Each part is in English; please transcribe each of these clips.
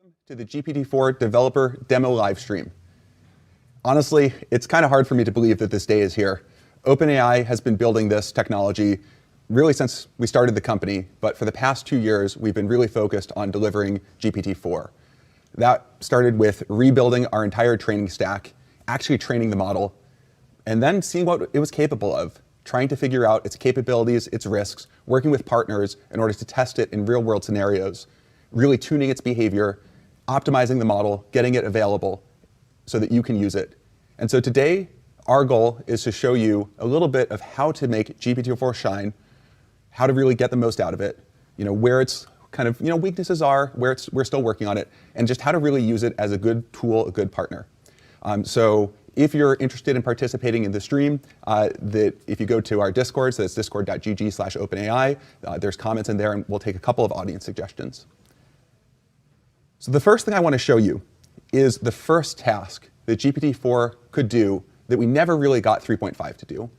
Welcome to the GPT-4 developer demo live stream. Honestly, it's kind of hard for me to believe that this day is here. OpenAI has been building this technology really since we started the company, but for the past 2 years, we've been really focused on delivering GPT-4. That started with rebuilding our entire training stack, actually training the model, and then seeing what it was capable of, trying to figure out its capabilities, its risks, working with partners in order to test it in real-world scenarios, really tuning its behavior, optimizing the model, getting it available so that you can use it. And so today, our goal is to show you a little bit of how to make GPT-4 shine, how to really get the most out of it, where its kind of weaknesses are, where we're still working on it, and just how to really use it as a good tool, a good partner. So if you're interested in participating in the stream, if you go to our Discord, so that's discord.gg/OpenAI, there's comments in there, and we'll take a couple of audience suggestions. So the first thing I want to show you is the first task that GPT-4 could do that we never really got 3.5 to do.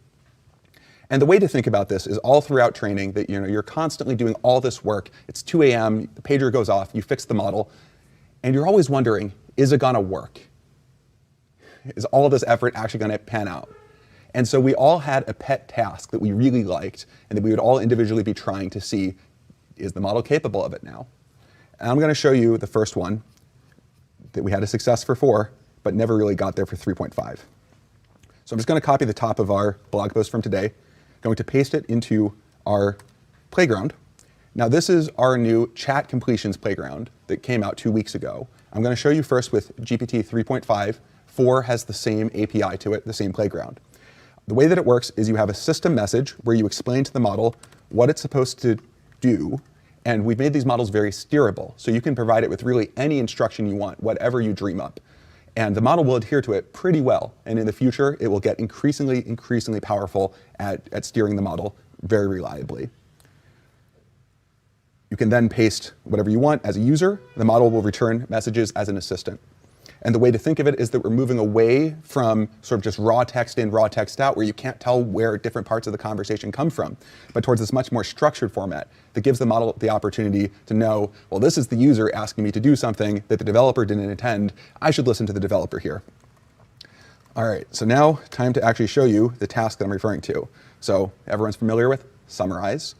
And the way to think about this is all throughout training that you're constantly doing all this work. It's 2 a.m., the pager goes off, you fix the model, and you're always wondering, is it going to work? Is all of this effort actually going to pan out? And so we all had a pet task that we really liked and that we would all individually be trying to see, is the model capable of it now? And I'm going to show you the first one that we had a success for 4, but never really got there for 3.5. So I'm just going to copy the top of our blog post from today, going to paste it into our playground. Now this is our new chat completions playground that came out 2 weeks ago. I'm going to show you first with GPT 3.5. 4 has the same API to it, the same playground. The way that it works is you have a system message where you explain to the model what it's supposed to do, and we've made these models very steerable, so you can provide it with really any instruction you want, whatever you dream up. And the model will adhere to it pretty well, and in the future, it will get increasingly powerful at steering the model very reliably. You can then paste whatever you want as a user. The model will return messages as an assistant. And the way to think of it is that we're moving away from sort of just raw text in, raw text out, where you can't tell where different parts of the conversation come from, but towards this much more structured format that gives the model the opportunity to know, well, this is the user asking me to do something that the developer didn't intend. I should listen to the developer here. All right, so now time to actually show you the task that I'm referring to. So everyone's familiar with summarize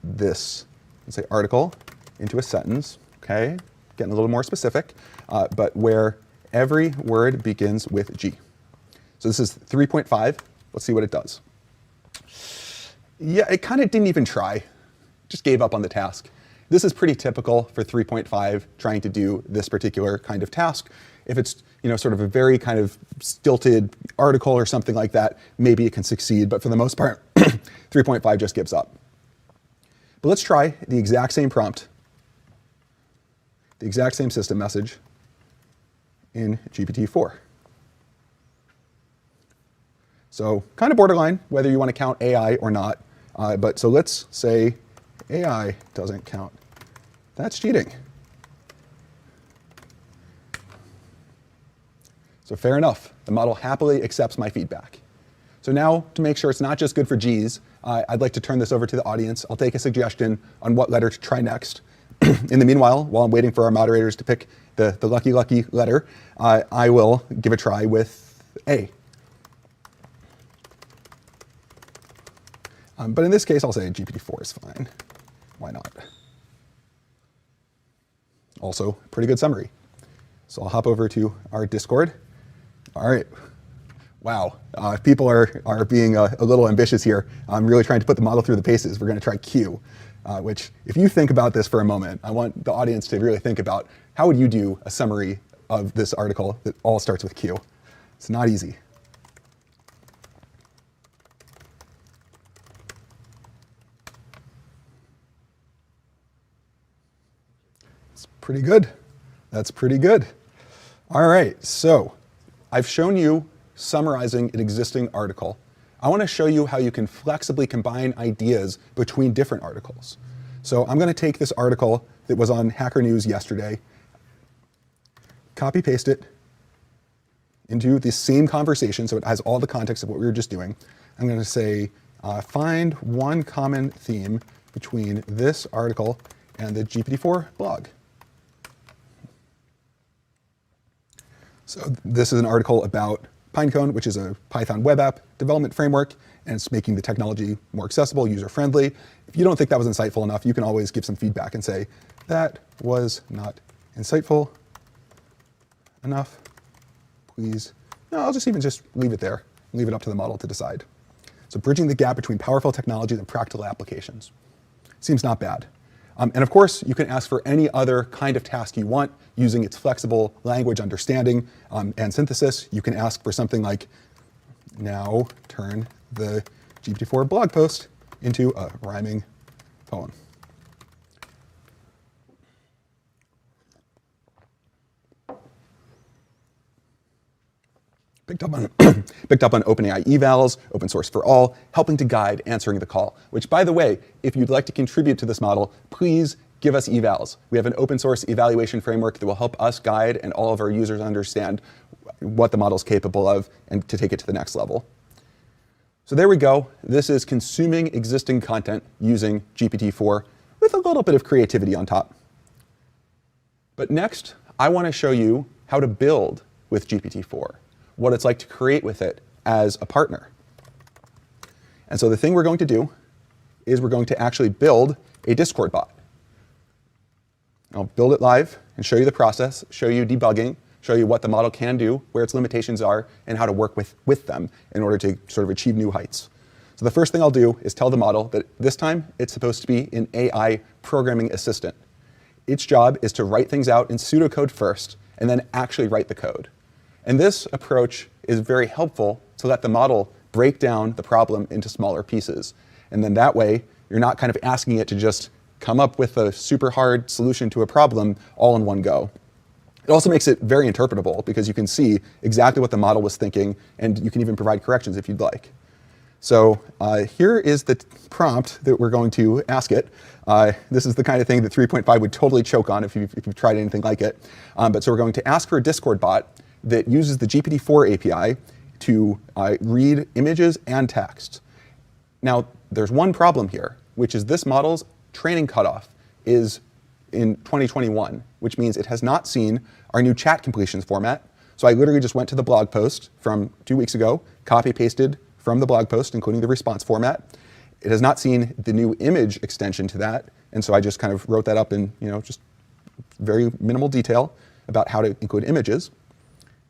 this, let's say, article into a sentence, okay? Getting a little more specific, but where every word begins with G. So this is 3.5. Let's see what it does. Yeah, it kind of didn't even try. Just gave up on the task. This is pretty typical for 3.5 trying to do this particular kind of task. If it's sort of a very kind of stilted article or something like that, maybe it can succeed, but for the most part, 3.5 just gives up. But let's try the exact same prompt, the exact same system message in GPT-4. So kind of borderline, whether you want to count AI or not. But so let's say AI doesn't count. That's cheating. So fair enough. The model happily accepts my feedback. So now, to make sure it's not just good for G's, I'd like to turn this over to the audience. I'll take a suggestion on what letter to try next. In the meanwhile, while I'm waiting for our moderators to pick the lucky letter, I will give a try with A. But in this case, I'll say GPT-4 is fine. Why not? Also, pretty good summary. So I'll hop over to our Discord. All right. Wow. People are being a little ambitious here. I'm really trying to put the model through the paces. We're going to try Q. Which, if you think about this for a moment, I want the audience to really think about how would you do a summary of this article that all starts with Q? It's not easy. It's pretty good. That's pretty good. All right, so I've shown you summarizing an existing article. I want to show you how you can flexibly combine ideas between different articles. So I'm going to take this article that was on Hacker News yesterday, copy paste it into the same conversation so it has all the context of what we were just doing. I'm going to say, find one common theme between this article and the GPT-4 blog. So this is an article about Pinecone, which is a Python web app development framework, and it's making the technology more accessible, user-friendly. If you don't think that was insightful enough, you can always give some feedback and say, that was not insightful enough. Please, no, I'll just leave it there, leave it up to the model to decide. So bridging the gap between powerful technologies and practical applications. Seems not bad. And of course, you can ask for any other kind of task you want using its flexible language understanding and synthesis. You can ask for something like, now turn the GPT-4 blog post into a rhyming poem. Picked up on OpenAI evals, open source for all, helping to guide answering the call, which, by the way, if you'd like to contribute to this model, please give us evals. We have an open source evaluation framework that will help us guide and all of our users understand what the model's capable of and to take it to the next level. So there we go. This is consuming existing content using GPT-4 with a little bit of creativity on top. But next, I want to show you how to build with GPT-4. What it's like to create with it as a partner. And so the thing we're going to do is we're going to actually build a Discord bot. I'll build it live and show you the process, show you debugging, show you what the model can do, where its limitations are, and how to work with them in order to sort of achieve new heights. So the first thing I'll do is tell the model that this time it's supposed to be an AI programming assistant. Its job is to write things out in pseudocode first, and then actually write the code. And this approach is very helpful to let the model break down the problem into smaller pieces. And then that way, you're not kind of asking it to just come up with a super hard solution to a problem all in one go. It also makes it very interpretable because you can see exactly what the model was thinking, and you can even provide corrections if you'd like. So here is the prompt that we're going to ask it. This is the kind of thing that 3.5 would totally choke on if you've tried anything like it. But so we're going to ask for a Discord bot that uses the GPT-4 API to read images and text. Now, there's one problem here, which is this model's training cutoff is in 2021, which means it has not seen our new chat completions format. So I literally just went to the blog post from 2 weeks ago, copy-pasted from the blog post, including the response format. It has not seen the new image extension to that, and so I just kind of wrote that up in just very minimal detail about how to include images.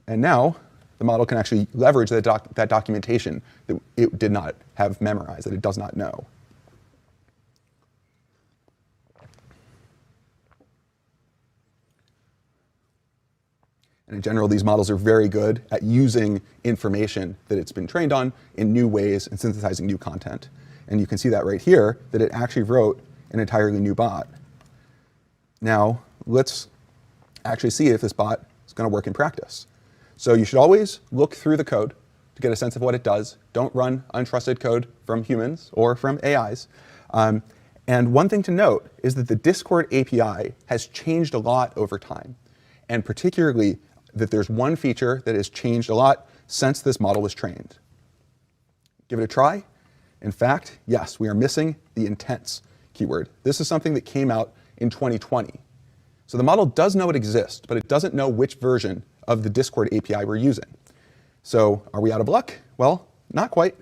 And now the model can actually leverage that documentation that it did not have memorized, that it does not know. And in general, these models are very good at using information that it's been trained on in new ways and synthesizing new content. And you can see that right here, that it actually wrote an entirely new bot. Now, let's actually see if this bot is going to work in practice. So you should always look through the code to get a sense of what it does. Don't run untrusted code from humans or from AIs. And one thing to note is that the Discord API has changed a lot over time, and particularly that there's one feature that has changed a lot since this model was trained. Give it a try. In fact, yes, we are missing the intents keyword. This is something that came out in 2020. So the model does know it exists, but it doesn't know which version of the Discord API we're using. So are we out of luck? Well, not quite.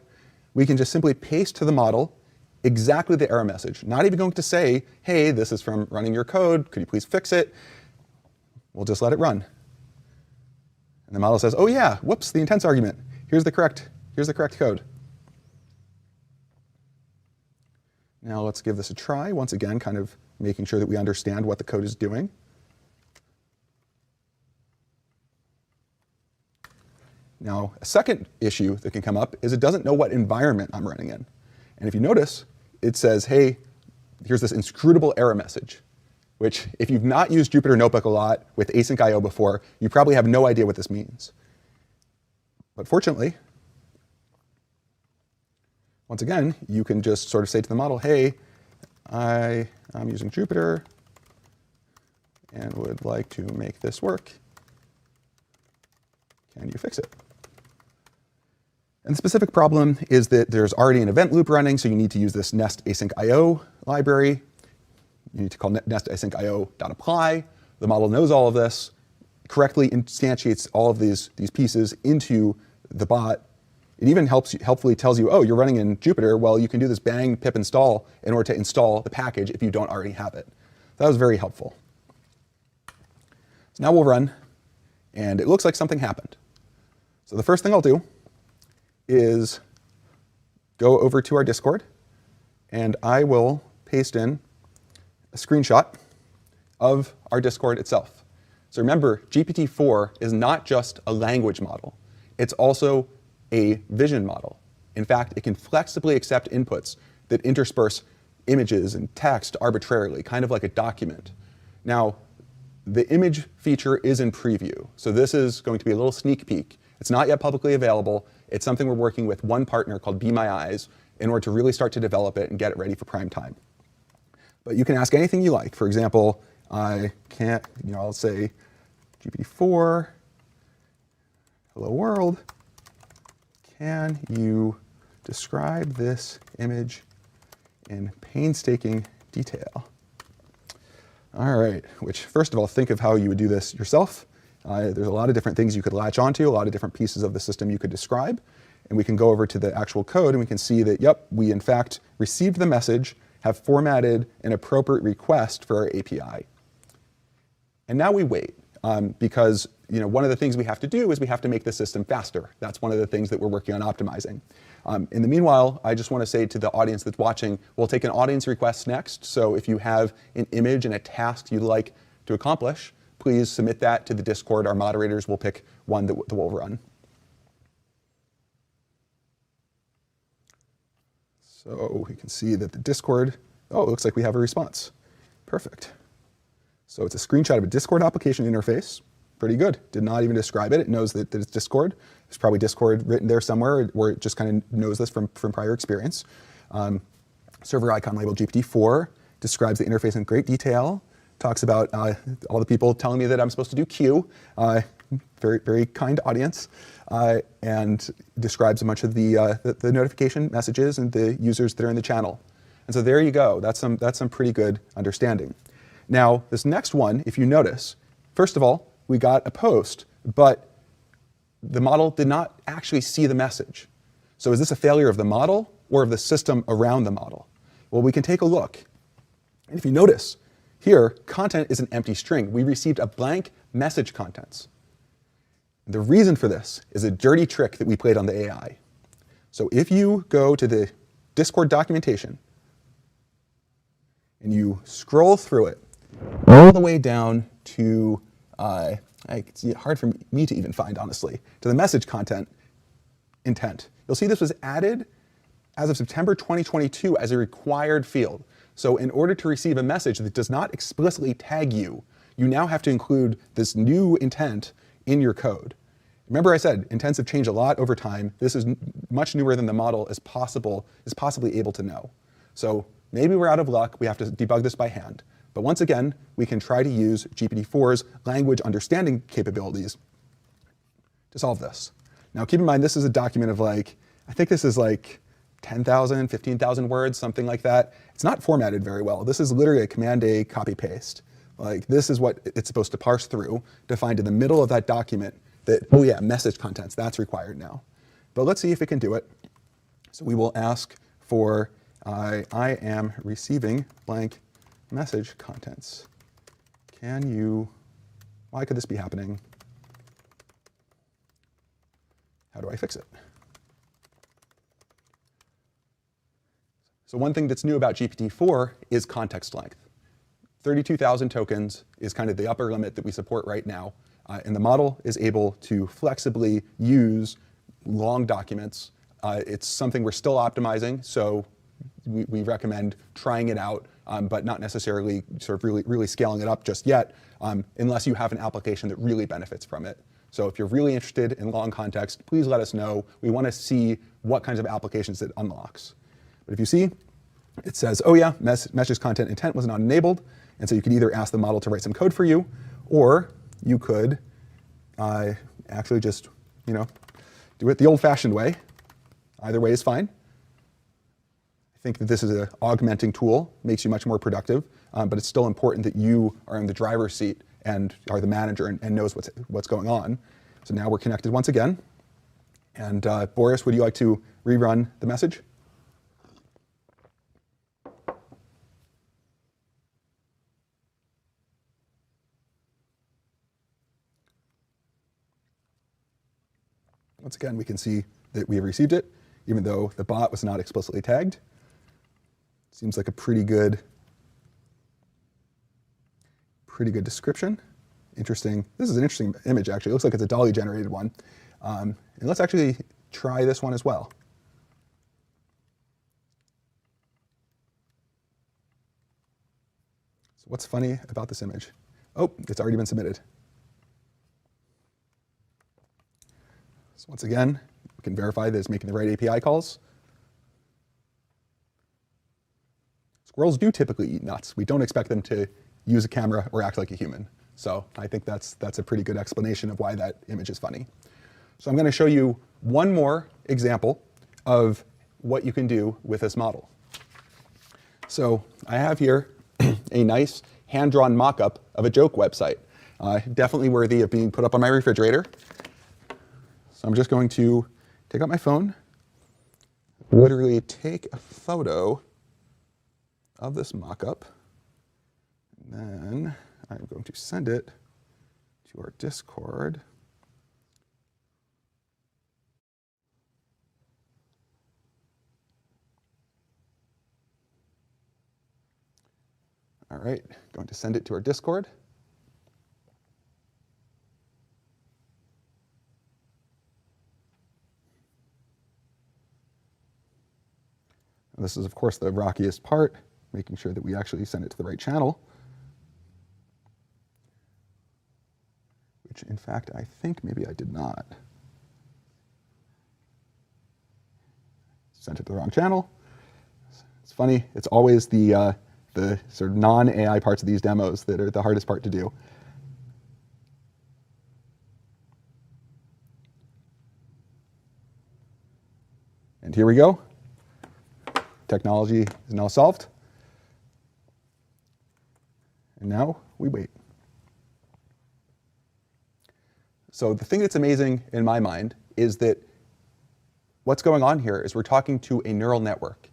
We can just simply paste to the model exactly the error message. Not even going to say, hey, this is from running your code. Could you please fix it? We'll just let it run. And the model says, oh yeah, whoops, the intents argument. Here's the correct code. Now let's give this a try. Once again, kind of making sure that we understand what the code is doing. Now, a second issue that can come up is it doesn't know what environment I'm running in. And if you notice, it says, hey, here's this inscrutable error message, which if you've not used Jupyter Notebook a lot with async IO before, you probably have no idea what this means. But fortunately, once again, you can just sort of say to the model, hey, I'm using Jupyter and would like to make this work. Can you fix it? And the specific problem is that there's already an event loop running, so you need to use this nest async IO library. You need to call nest async IO.apply. The model knows all of this, correctly instantiates all of these pieces into the bot. It even helpfully tells you, oh, you're running in Jupyter. Well, you can do this bang pip install in order to install the package if you don't already have it. That was very helpful. So now we'll run, and it looks like something happened. So the first thing I'll do is go over to our Discord, and I will paste in a screenshot of our Discord itself. So remember, GPT-4 is not just a language model. It's also a vision model. In fact, it can flexibly accept inputs that intersperse images and text arbitrarily, kind of like a document. Now, the image feature is in preview, so this is going to be a little sneak peek. It's not yet publicly available. It's something we're working with one partner called Be My Eyes in order to really start to develop it and get it ready for prime time. But you can ask anything you like. For example, I'll say GPT-4, hello world, can you describe this image in painstaking detail? All right, which first of all, think of how you would do this yourself. There's a lot of different things you could latch onto, a lot of different pieces of the system you could describe. And we can go over to the actual code and we can see that, yep, we in fact received the message, have formatted an appropriate request for our API. And now we wait, because one of the things we have to do is we have to make the system faster. That's one of the things that we're working on optimizing. In the meanwhile, I just want to say to the audience that's watching, we'll take an audience request next. So if you have an image and a task you'd like to accomplish, please submit that to the Discord. Our moderators will pick one that we'll run. So we can see that the Discord, oh, it looks like we have a response. Perfect. So it's a screenshot of a Discord application interface. Pretty good. Did not even describe it. It knows that it's Discord. There's probably Discord written there somewhere, or it just kind of knows this from prior experience. Server icon labeled GPT-4 describes the interface in great detail. Talks about all the people telling me that I'm supposed to do Q. Very, very kind audience. And describes a bunch of the notification messages and the users that are in the channel. And so there you go. That's some pretty good understanding. Now, this next one, if you notice, first of all, we got a post, but the model did not actually see the message. So is this a failure of the model or of the system around the model? Well, we can take a look. And if you notice, here, content is an empty string. We received a blank message contents. The reason for this is a dirty trick that we played on the AI. So if you go to the Discord documentation and you scroll through it all the way down to, it's hard for me to even find, honestly, to the message content intent, you'll see this was added as of September 2022 as a required field. So in order to receive a message that does not explicitly tag you, you now have to include this new intent in your code. Remember I said intents have changed a lot over time. This is much newer than the model is possibly able to know. So maybe we're out of luck. We have to debug this by hand. But once again, we can try to use GPT-4's language understanding capabilities to solve this. Now keep in mind, this is a document of I think this is 10,000, 15,000 words, something like that. It's not formatted very well. This is literally a Command-A copy-paste. This is what it's supposed to parse through to find in the middle of that document that, oh yeah, message contents, that's required now. But let's see if it can do it. So we will ask for, I am receiving blank message contents. Why could this be happening? How do I fix it? So one thing that's new about GPT-4 is context length. 32,000 tokens is kind of the upper limit that we support right now. And the model is able to flexibly use long documents. It's something we're still optimizing, so we recommend trying it out, but not necessarily sort of really scaling it up just yet, unless you have an application that really benefits from it. So if you're really interested in long context, please let us know. We want to see what kinds of applications it unlocks. But if you see, it says, oh yeah, message content intent was not enabled. And so you could either ask the model to write some code for you, or you could actually just, do it the old-fashioned way. Either way is fine. I think that this is an augmenting tool, makes you much more productive, but it's still important that you are in the driver's seat and are the manager and knows what's going on. So now we're connected once again. And Boris, would you like to rerun the message? Once again, we can see that we have received it, even though the bot was not explicitly tagged. Seems like a pretty good description. Interesting. This is an interesting image, actually. It looks like it's a DALL-E generated one. And let's actually try this one as well. So what's funny about this image? Oh, it's already been submitted. So once again, we can verify that it's making the right API calls. Squirrels do typically eat nuts. We don't expect them to use a camera or act like a human. So I think that's a pretty good explanation of why that image is funny. So I'm going to show you one more example of what you can do with this model. So I have here a nice hand-drawn mock-up of a joke website, definitely worthy of being put up on my refrigerator. So I'm just going to take out my phone, literally take a photo of this mock-up, and then I'm going to send it to our Discord. All right, going to send it to our Discord. And this is, of course, the rockiest part, making sure that we actually send it to the right channel. Which, in fact, I think maybe I did not. Sent it to the wrong channel. It's funny, it's always the sort of non-AI parts of these demos that are the hardest part to do. And here we go. Technology is now solved. And now we wait. So the thing that's amazing in my mind is that what's going on here is we're talking to a neural network.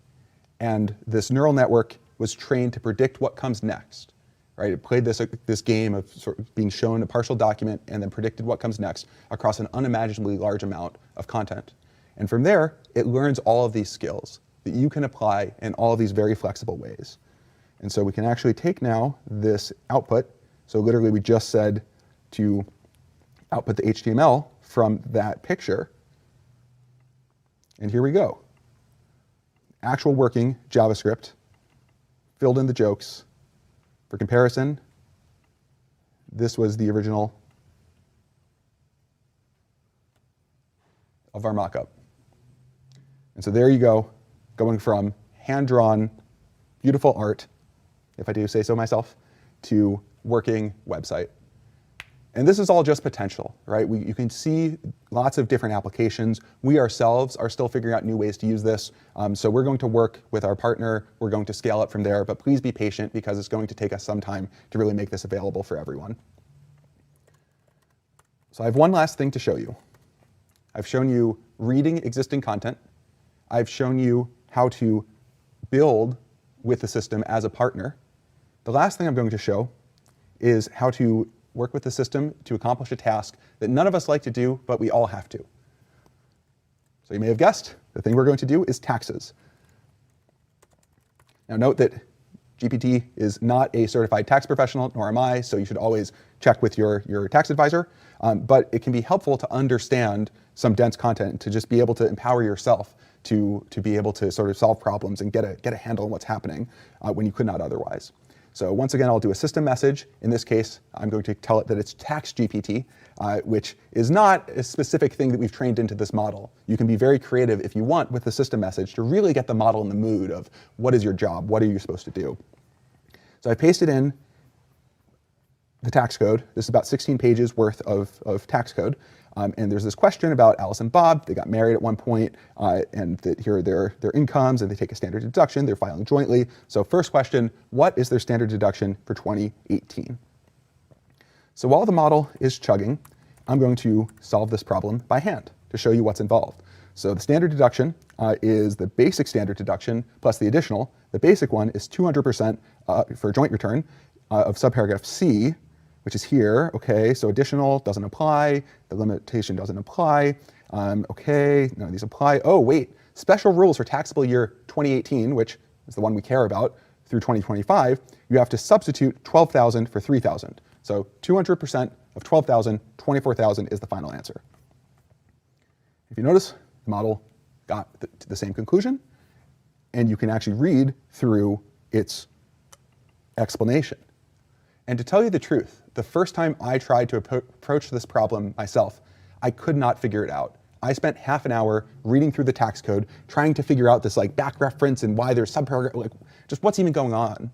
And this neural network was trained to predict what comes next. Right? It played this game of sort of being shown a partial document and then predicted what comes next across an unimaginably large amount of content. And from there, it learns all of these skills that you can apply in all of these very flexible ways. And so we can actually take now this output. So literally we just said to output the HTML from that picture. And here we go. Actual working JavaScript, filled in the jokes. For comparison, this was the original of our mockup. And so there you go, going from hand-drawn, beautiful art, if I do say so myself, to working website. And this is all just potential, right? You can see lots of different applications. We ourselves are still figuring out new ways to use this. So we're going to work with our partner. We're going to scale up from there, but please be patient because it's going to take us some time to really make this available for everyone. So I have one last thing to show you. I've shown you reading existing content. I've shown you how to build with the system as a partner. The last thing I'm going to show is how to work with the system to accomplish a task that none of us like to do, but we all have to. So you may have guessed, the thing we're going to do is taxes. Now note that GPT is not a certified tax professional, nor am I, so you should always check with your tax advisor. But it can be helpful to understand some dense content, to just be able to empower yourself to be able to sort of solve problems and get a handle on what's happening when you could not otherwise. So once again, I'll do a system message. In this case, I'm going to tell it that it's tax GPT, which is not a specific thing that we've trained into this model. You can be very creative if you want with the system message to really get the model in the mood of what is your job, what are you supposed to do. So I pasted in the tax code. This is about 16 pages worth of tax code. And there's this question about Alice and Bob. They got married at one point, and that here are their incomes, and they take a standard deduction. They're filing jointly. So first question, what is their standard deduction for 2018? So while the model is chugging, I'm going to solve this problem by hand to show you what's involved. So the standard deduction is the basic standard deduction plus the additional. The basic one is 200% for joint return of subparagraph C, which is here. Okay, so additional doesn't apply. The limitation doesn't apply. Okay, none of these apply. Oh, wait, special rules for taxable year 2018, which is the one we care about, through 2025, you have to substitute 12,000 for 3,000. So 200% of 12,000, 24,000 is the final answer. If you notice, the model got to the same conclusion, and you can actually read through its explanation. And to tell you the truth, the first time I tried to approach this problem myself, I could not figure it out. I spent half an hour reading through the tax code, trying to figure out this like back reference and why there's subparagraph, like just what's even going on.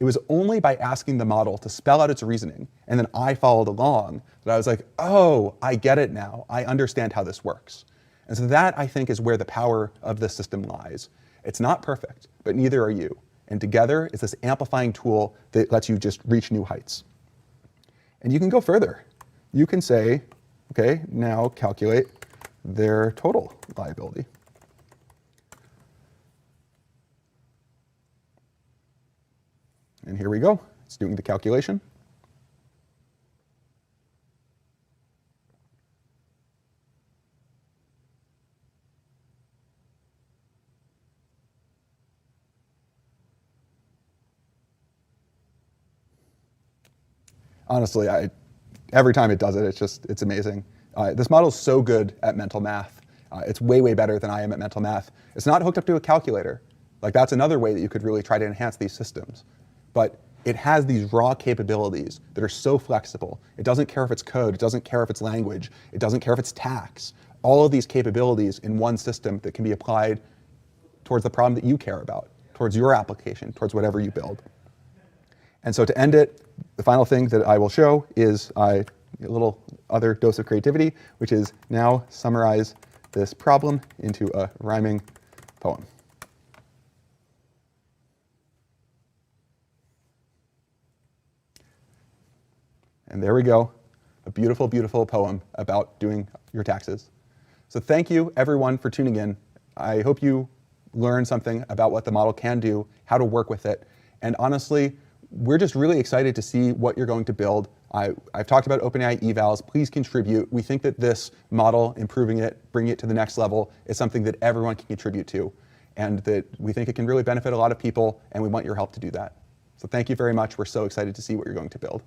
It was only by asking the model to spell out its reasoning, and then I followed along, that I was like, oh, I get it now. I understand how this works. And so that, I think, is where the power of this system lies. It's not perfect, but neither are you. And together, it's this amplifying tool that lets you just reach new heights. And you can go further. You can say, okay, now calculate their total liability. And here we go. It's doing the calculation. Honestly, every time it does it, it's amazing. This model is so good at mental math. It's way, way better than I am at mental math. It's not hooked up to a calculator. Like that's another way that you could really try to enhance these systems. But it has these raw capabilities that are so flexible. It doesn't care if it's code, it doesn't care if it's language, it doesn't care if it's tax. All of these capabilities in one system that can be applied towards the problem that you care about, towards your application, towards whatever you build. And so to end it, the final thing that I will show is a little other dose of creativity, which is now summarize this problem into a rhyming poem. And there we go, a beautiful, beautiful poem about doing your taxes. So thank you, everyone, for tuning in. I hope you learned something about what the model can do, how to work with it. And honestly, we're just really excited to see what you're going to build. I've talked about OpenAI evals. Please contribute. We think that this model, improving it, bringing it to the next level, is something that everyone can contribute to, and that we think it can really benefit a lot of people, and we want your help to do that. So thank you very much. We're so excited to see what you're going to build.